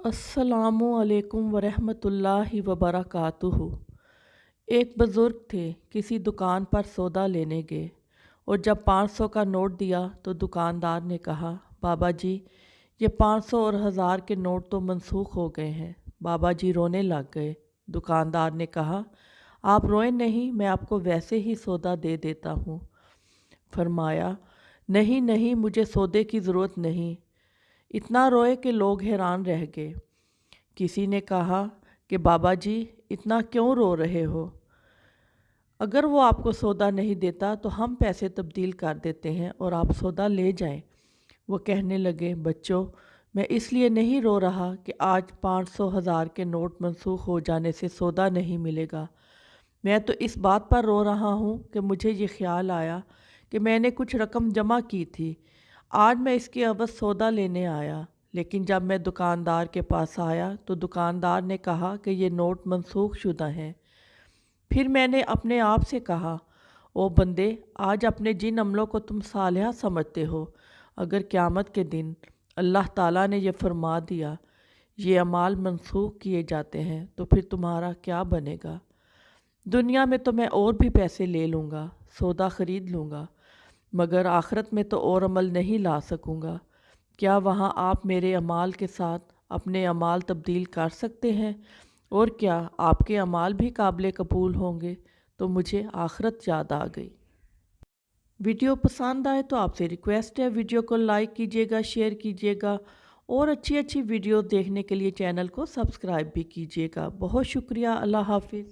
अस्सलामु अलैकुम वरहमतुल्लाहि वबरकातुहू। एक बुज़ुर्ग थे, किसी दुकान पर सौदा लेने गए और जब 500 का नोट दिया तो दुकानदार ने कहा, बाबा जी ये 500 और 1000 के नोट तो मनसूख हो गए हैं। बाबा जी रोने लग गए। दुकानदार ने कहा, आप रोए नहीं, मैं आपको वैसे ही सौदा दे देता हूँ। फरमाया, नहीं नहीं, मुझे सौदे की ज़रूरत नहीं। इतना रोए कि लोग हैरान रह गए। किसी ने कहा कि बाबा जी इतना क्यों रो रहे हो? अगर वो आपको सौदा नहीं देता तो हम पैसे तब्दील कर देते हैं और आप सौदा ले जाएं। वो कहने लगे, बच्चों मैं इसलिए नहीं रो रहा कि आज 500 1000 के नोट मनसूख हो जाने से सौदा नहीं मिलेगा। मैं तो इस बात पर रो रहा हूँ कि मुझे ये ख्याल आया कि मैंने कुछ रकम जमा की थी, आज मैं इसके अवज़ सौदा लेने आया, लेकिन जब मैं दुकानदार के पास आया तो दुकानदार ने कहा कि ये नोट मनसूख शुदा हैं। फिर मैंने अपने आप से कहा, ओ बंदे, आज अपने जिन अमलों को तुम सालिहा समझते हो, अगर क़यामत के दिन अल्लाह ताला ने ये फरमा दिया ये अमाल मनसूख किए जाते हैं तो फिर तुम्हारा क्या बनेगा? दुनिया में तो मैं और भी पैसे ले लूँगा, सौदा ख़रीद लूँगा, मगर आखिरत में तो और अमल नहीं ला सकूँगा। क्या वहाँ आप मेरे अमाल के साथ अपने अमाल तब्दील कर सकते हैं? और क्या आपके अमाल भी काबिल कबूल होंगे? तो मुझे आखिरत याद आ गई। वीडियो पसंद आए तो आपसे रिक्वेस्ट है, वीडियो को लाइक कीजिएगा, शेयर कीजिएगा और अच्छी अच्छी वीडियो देखने के लिए चैनल को सब्सक्राइब भी कीजिएगा। बहुत शुक्रिया। अल्लाह हाफिज़।